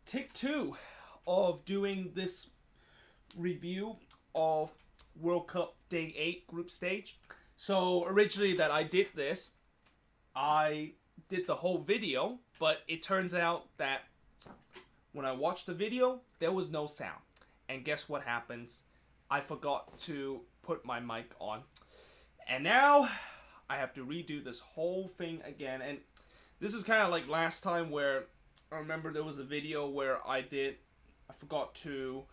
take two of doing this review of World Cup Day 8 group stage. So originally that I did this, I did the whole video, but it turns out that when I watched the video, there was no sound. And guess what happens? I forgot to put my mic on. And now I have to redo this whole thing again. And this is kind of like last time where I remember there was a video where I forgot to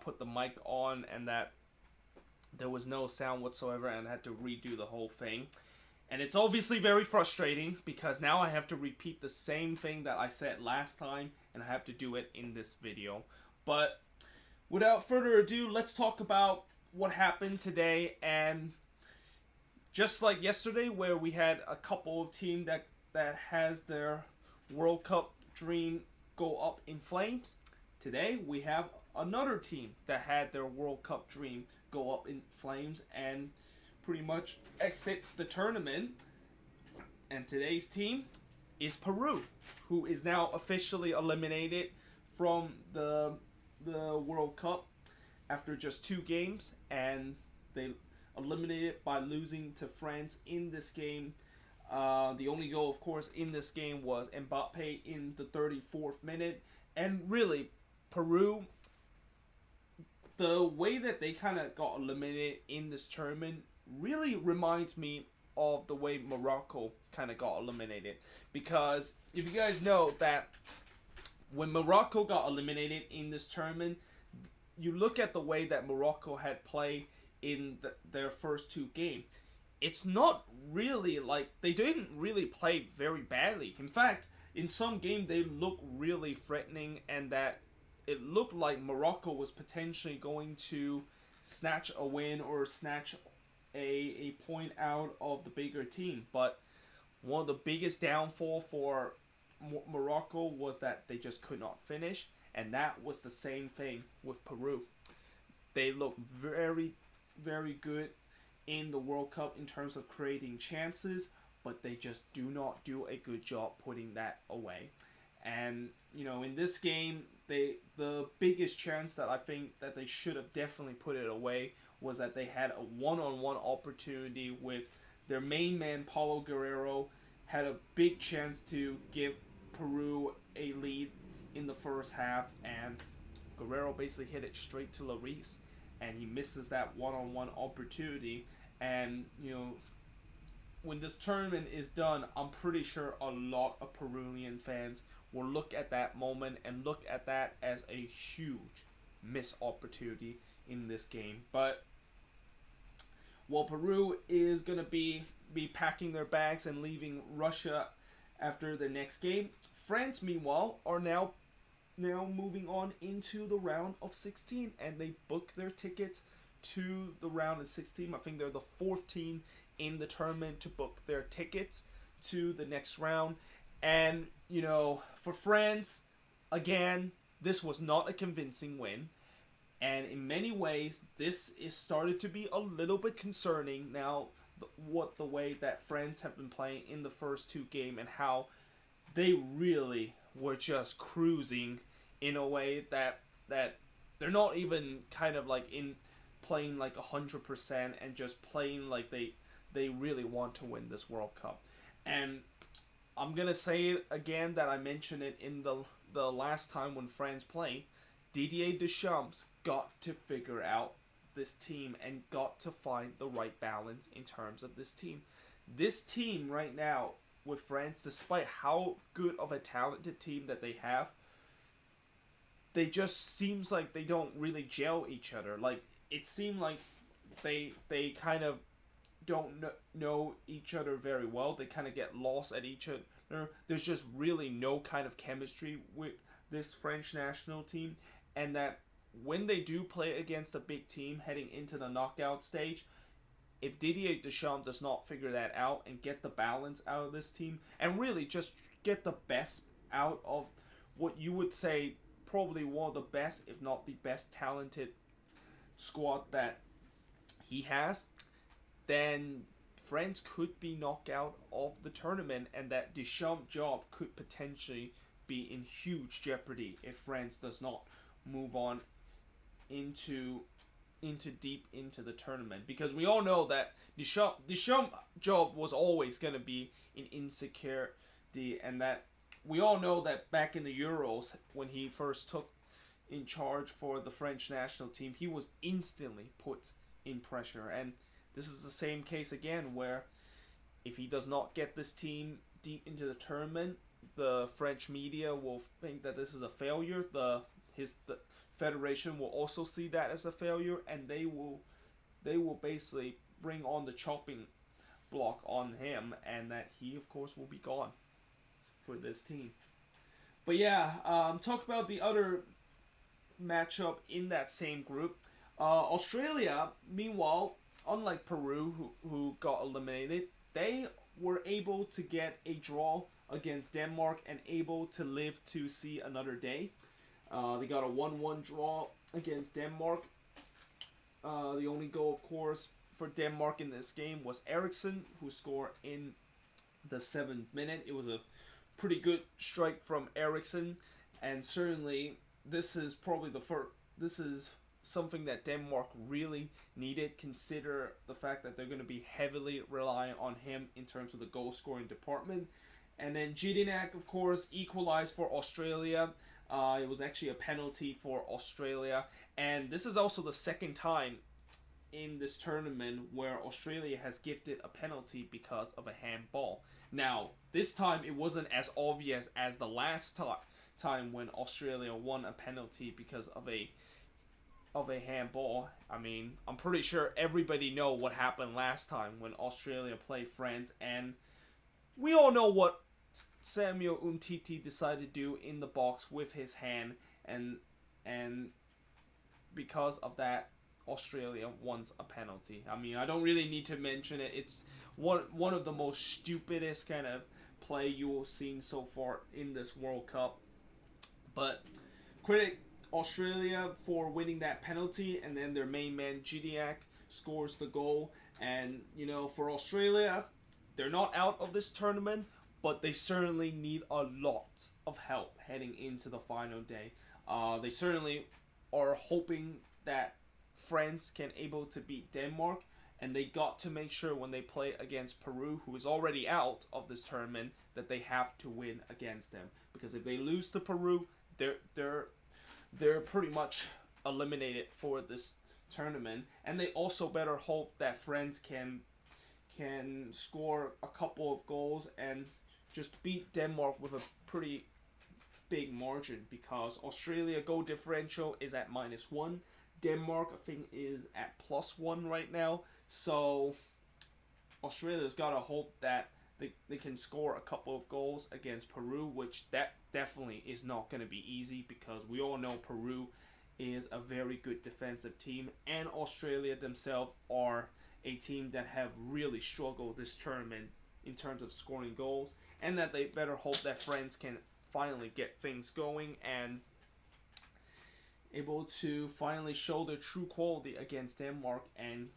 put the mic on and that there was no sound whatsoever and I had to redo the whole thing. And it's obviously very frustrating because now I have to repeat the same thing that I said last time and I have to do it in this video. But without further ado, let's talk about what happened today. And just like yesterday where we had a couple of teams that has their World Cup dream go up in flames, today we have another team that had their World Cup dream go up in flames and pretty much exit the tournament. And today's team is Peru, who is now officially eliminated from the World Cup after just 2 games, and they eliminated by losing to France in this game. The only goal, of course, in this game was Mbappe in the 34th minute. And really, Peru, the way that they kind of got eliminated in this tournament really reminds me of the way Morocco kind of got eliminated. Because if you guys know that when Morocco got eliminated in this tournament, you look at the way that Morocco had played in their first 2 games. It's not really like they didn't really play very badly. In fact, in some games they looked really threatening and that it looked like Morocco was potentially going to snatch a win or snatch a point out of the bigger team. But one of the biggest downfall for Morocco was that they just could not finish, and that was the same thing with Peru. They look very, very good in the World Cup in terms of creating chances, but they just do not do a good job putting that away. And in this game, the biggest chance that I think that they should have definitely put it away was that they had a one-on-one opportunity with their main man Paulo Guerrero, had a big chance to give Peru a lead in the first half, and Guerrero basically hit it straight to Lloris, and he misses that one-on-one opportunity. And when this tournament is done, I'm pretty sure a lot of Peruvian fans will look at that moment and look at that as a huge missed opportunity in this game. But while Peru is going to be packing their bags and leaving Russia after the next game, France, meanwhile, are now moving on into the round of 16, and they book their tickets to the round of 16. I think they're the 4th team in the tournament to book their tickets to the next round. And, for France, again, this was not a convincing win. And in many ways, this is started to be a little bit concerning now, the way that France have been playing in the first 2 games and how they really were just cruising in a way that they're not even kind of like in playing like 100% and just playing like they really want to win this World Cup. And I'm gonna say it again that I mentioned it in the last time when France played. Didier Deschamps got to figure out this team and got to find the right balance in terms of this team. This team right now with France, despite how good of a talented team that they have, they just seems like they don't really gel each other. Like, it seemed like they kind of don't know each other very well. They kind of get lost at each other. There's just really no kind of chemistry with this French national team. And that when they do play against a big team heading into the knockout stage, if Didier Deschamps does not figure that out and get the balance out of this team and really just get the best out of what you would say probably one of the best, if not the best talented squad that he has, then France could be knocked out of the tournament, and that Deschamps' job could potentially be in huge jeopardy if France does not move on into deep into the tournament, because we all know that Deschamps' job was always going to be an insecurity, and that we all know that back in the Euros when he first took in charge for the French national team, he was instantly put in pressure, and this is the same case again, where if he does not get this team deep into the tournament, the French media will think that this is a failure. The federation will also see that as a failure, and they will basically bring on the chopping block on him, and that he of course will be gone for this team. But yeah, talk about the other matchup in that same group. Australia, meanwhile, unlike Peru, who got eliminated, they were able to get a draw against Denmark and able to live to see another day. They got a 1-1 draw against Denmark. The only goal, of course, for Denmark in this game was Eriksen, who scored in the 7th minute. It was a pretty good strike from Eriksen, and certainly this is probably the first. This is something that Denmark really needed. Consider the fact that they're going to be heavily relying on him in terms of the goal scoring department. And then Jedinak, of course, equalized for Australia. It was actually a penalty for Australia, and this is also the second time in this tournament where Australia has gifted a penalty because of a handball. Now, this time it wasn't as obvious as the last time when Australia won a penalty because of a handball. I mean, I'm pretty sure everybody know what happened last time when Australia played France, and we all know what Samuel Umtiti decided to do in the box with his hand, and because of that, Australia wants a penalty. I mean, I don't really need to mention it. It's one of the most stupidest kind of play you will see so far in this World Cup. But credit Australia for winning that penalty, and then their main man Jedinak scores the goal. And you know, for Australia, they're not out of this tournament, but they certainly need a lot of help heading into the final day. They certainly are hoping that France can able to beat Denmark, and they got to make sure when they play against Peru, who is already out of this tournament, that they have to win against them. Because if they lose to Peru, they're pretty much eliminated for this tournament, and they also better hope that France can score a couple of goals and just beat Denmark with a pretty big margin, because Australia goal differential is at -1. Denmark, I think, is at +1 right now. So Australia's got to hope that they can score a couple of goals against Peru, which that definitely is not going to be easy, because we all know Peru is a very good defensive team, and Australia themselves are a team that have really struggled this tournament in terms of scoring goals, and that they better hope that France can finally get things going and able to finally show their true quality against Denmark and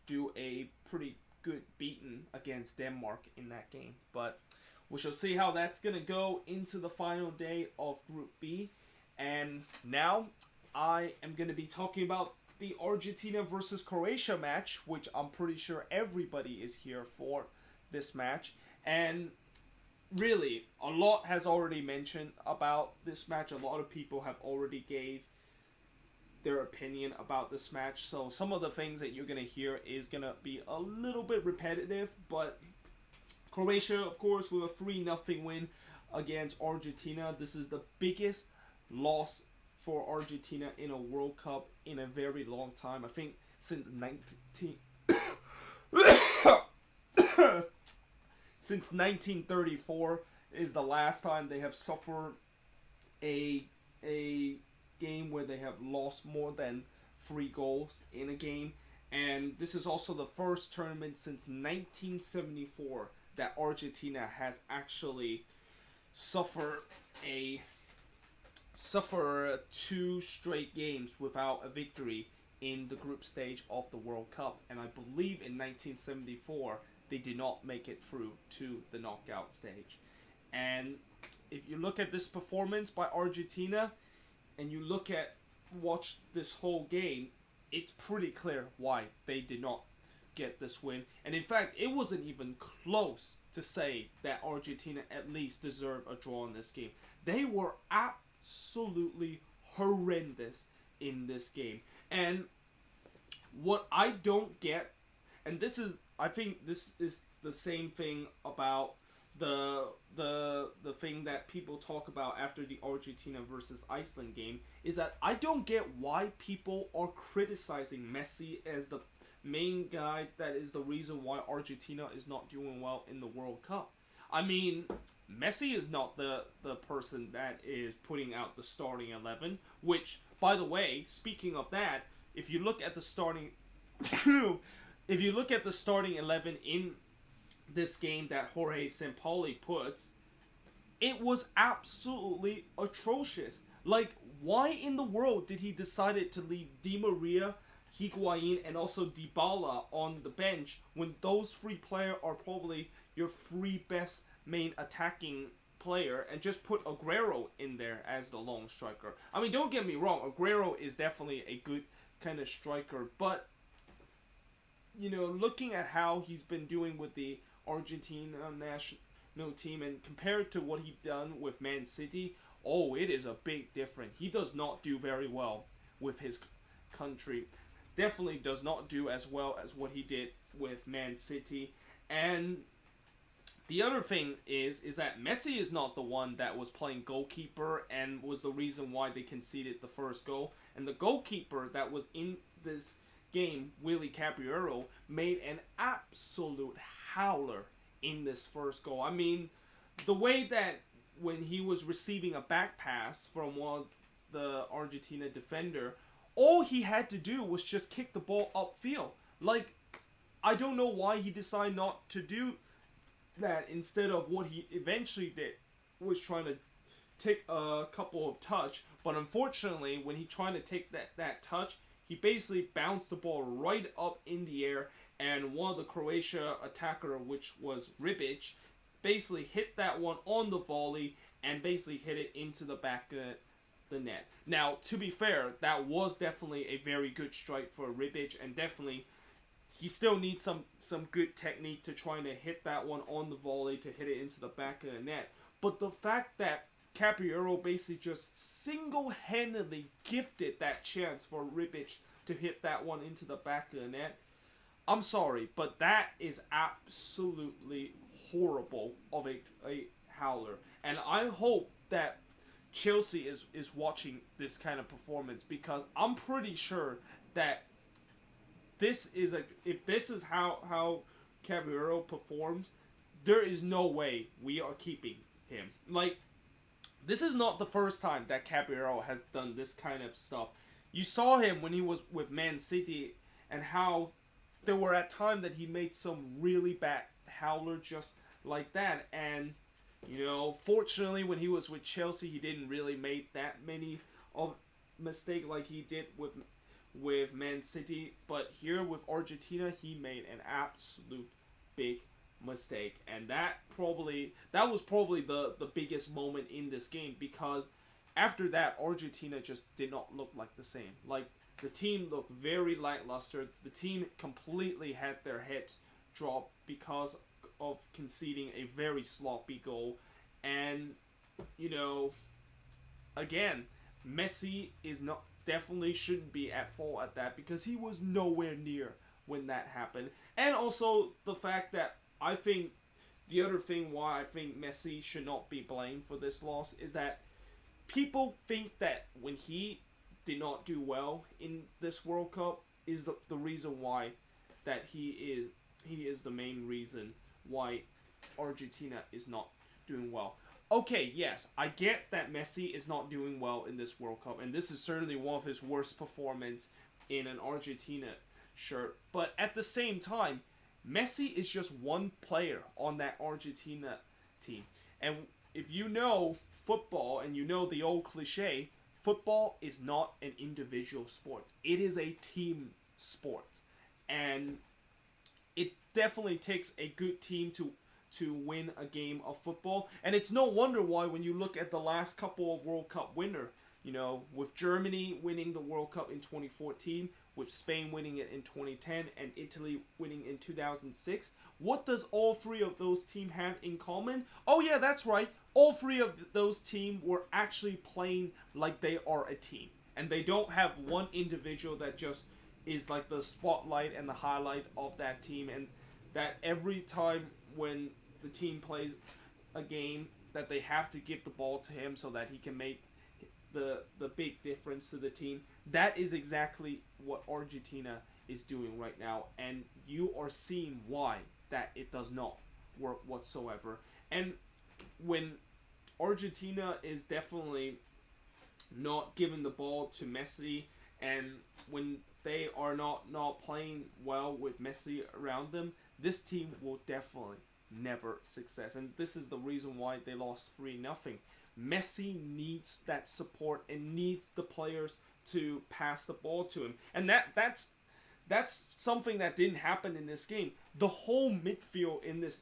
do a pretty good beating against Denmark in that game. But we shall see how that's going to go into the final day of Group B. And now I am going to be talking about the Argentina versus Croatia match, which I'm pretty sure everybody is here for this match. And really, a lot has already mentioned about this match. A lot of people have already gave their opinion about this match. So some of the things that you're going to hear is going to be a little bit repetitive. But Croatia, of course, with a 3-0 win against Argentina. This is the biggest loss for Argentina in a World Cup in a very long time. I think since 1934 is the last time they have suffered a game where they have lost more than 3 goals in a game. And this is also the first tournament since 1974 that Argentina has actually suffered 2 straight games without a victory in the group stage of the World Cup. And I believe in 1974 they did not make it through to the knockout stage. And if you look at this performance by Argentina, and you watch this whole game, it's pretty clear why they did not get this win. And in fact, it wasn't even close to say that Argentina at least deserved a draw in this game. They were absolutely horrendous in this game. And what I don't get, and I think this is the same thing about the thing that people talk about after the Argentina versus Iceland game, is that I don't get why people are criticizing Messi as the main guy that is the reason why Argentina is not doing well in the World Cup. I mean, Messi is not the person that is putting out the starting 11, which, by the way, speaking of that, if you look at the starting if you look at the starting 11 in this game that Jorge Sampaoli puts, it was absolutely atrocious. Like, why in the world did he decide to leave Di Maria, Higuain, and also Dybala on the bench when those three players are probably your three best main attacking player, and just put Aguero in there as the long striker? I mean, don't get me wrong, Aguero is definitely a good kind of striker, but looking at how he's been doing with the Argentina national team and compared to what he done with Man City, it is a big difference. He does not do very well with his country. Definitely does not do as well as what he did with Man City. And the other thing is that Messi is not the one that was playing goalkeeper and was the reason why they conceded the first goal. And the goalkeeper that was in this game, Willy Caballero, made an absolute howler in this first goal. I mean, the way that when he was receiving a back pass from one of the Argentina defender, all he had to do was just kick the ball upfield. Like, I don't know why he decided not to do that instead of what he eventually did, was trying to take a couple of touch. But unfortunately, when he tried to take that touch, he basically bounced the ball right up in the air, and one of the Croatia attacker, which was Ribic, basically hit that one on the volley and basically hit it into the back of the net. Now, to be fair, that was definitely a very good strike for Ribic, and definitely he still needs some good technique to try to hit that one on the volley to hit it into the back of the net. But the fact that Caballero basically just single-handedly gifted that chance for Ribic to hit that one into the back of the net, I'm sorry, but that is absolutely horrible of a howler. And I hope that Chelsea is watching this kind of performance, because I'm pretty sure that if this is how Caballero performs, there is no way we are keeping him. Like, this is not the first time that Caballero has done this kind of stuff. You saw him when he was with Man City, and how there were at times that he made some really bad howler just like that. And, fortunately when he was with Chelsea, he didn't really make that many of mistake like he did with Man City. But here with Argentina, he made an absolute big mistake, and that was probably the biggest moment in this game, because after that, Argentina just did not look like the same. Like, the team looked very lackluster. The team completely had their heads dropped because of conceding a very sloppy goal. And again, Messi definitely shouldn't be at fault at that, because he was nowhere near when that happened. And also the fact that I think the other thing why I think Messi should not be blamed for this loss is that people think that when he did not do well in this World Cup is the reason why that he is the main reason why Argentina is not doing well. Okay, yes, I get that Messi is not doing well in this World Cup, and this is certainly one of his worst performances in an Argentina shirt. But at the same time, Messi is just one player on that Argentina team. And if you know football and you know the old cliche, football is not an individual sport. It is a team sport. And it definitely takes a good team to win a game of football. And it's no wonder why when you look at the last couple of World Cup winner, you know, with Germany winning the World Cup in 2014, with Spain winning it in 2010, and Italy winning in 2006, what does all three of those teams have in common? Oh yeah, that's right. All three of those teams were actually playing like they are a team. And they don't have one individual that just is like the spotlight and the highlight of that team, and that every time when the team plays a game that they have to give the ball to him so that he can make the big difference to the team. That is exactly what Argentina is doing right now, and you are seeing why that it does not work whatsoever. And when Argentina is definitely not giving the ball to Messi, and when they are not playing well with Messi around them, this team will definitely never success. And this is the reason why they lost 3-0. Messi needs that support and needs the players to pass the ball to him. And that's something that didn't happen in this game. The whole midfield in this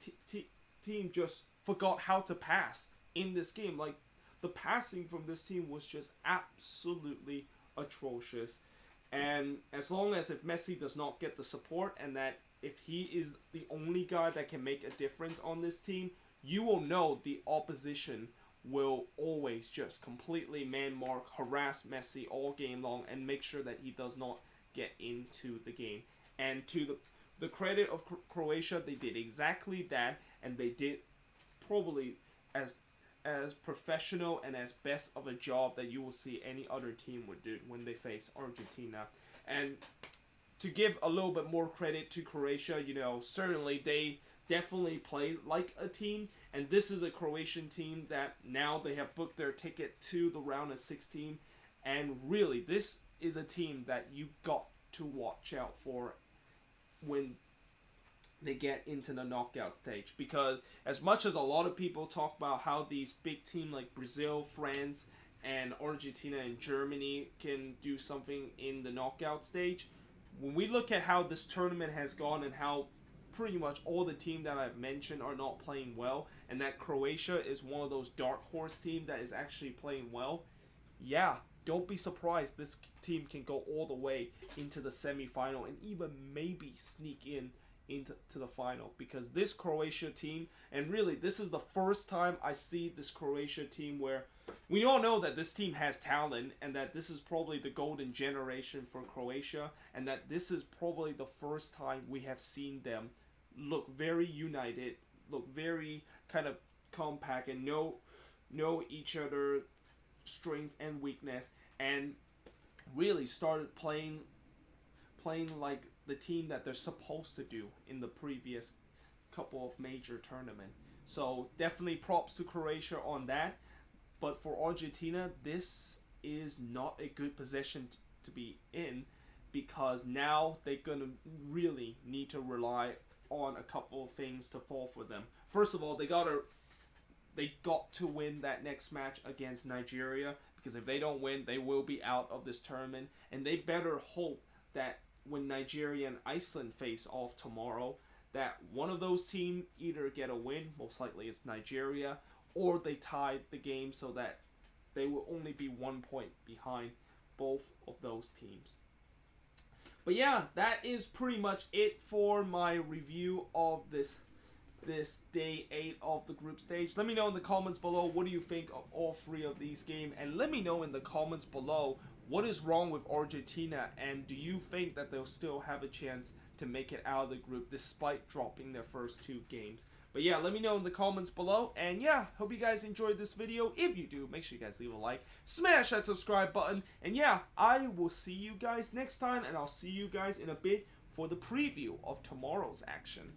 team just forgot how to pass in this game. Like, the passing from this team was just absolutely atrocious. And as long as if Messi does not get the support, and that if he is the only guy that can make a difference on this team, you will know the opposition will always just completely man mark, harass Messi all game long, and make sure that he does not get into the game. And to the credit of Croatia, they did exactly that, and they did probably as professional and as best of a job that you will see any other team would do when they face Argentina. And to give a little bit more credit to Croatia, you know, certainly they definitely play like a team, and this is a Croatian team that now they have booked their ticket to the round of 16, and really this is a team that you got to watch out for when they get into the knockout stage. Because as much as a lot of people talk about how these big teams like Brazil, France, and Argentina and Germany can do something in the knockout stage, when we look at how this tournament has gone and how pretty much all the teams that I've mentioned are not playing well, and that Croatia is one of those dark horse teams that is actually playing well, yeah, don't be surprised this team can go all the way into the semifinal and even maybe sneak into the final. Because this Croatia team, and really this is the first time I see this Croatia team where we all know that this team has talent, and that this is probably the golden generation for Croatia, and that this is probably the first time we have seen them look very united, look very kind of compact, and know each other strength and weakness, and really started playing like the team that they're supposed to do in the previous couple of major tournaments. So definitely props to Croatia on that. But for Argentina, this is not a good position to be in, because now they're going to really need to rely on a couple of things to fall for them. First of all, they got to win that next match against Nigeria, because if they don't win, they will be out of this tournament. And they better hope that when Nigeria and Iceland face off tomorrow, that one of those teams either get a win, most likely it's Nigeria, or they tied the game so that they will only be 1 point behind both of those teams. But yeah, that is pretty much it for my review of this day 8 of the group stage. Let me know in the comments below, what do you think of all three of these games, and let me know in the comments below what is wrong with Argentina, and do you think that they'll still have a chance to make it out of the group despite dropping their first 2 games. But yeah, let me know in the comments below. And yeah, hope you guys enjoyed this video. If you do, make sure you guys leave a like, smash that subscribe button, and yeah, I will see you guys next time, and I'll see you guys in a bit for the preview of tomorrow's action.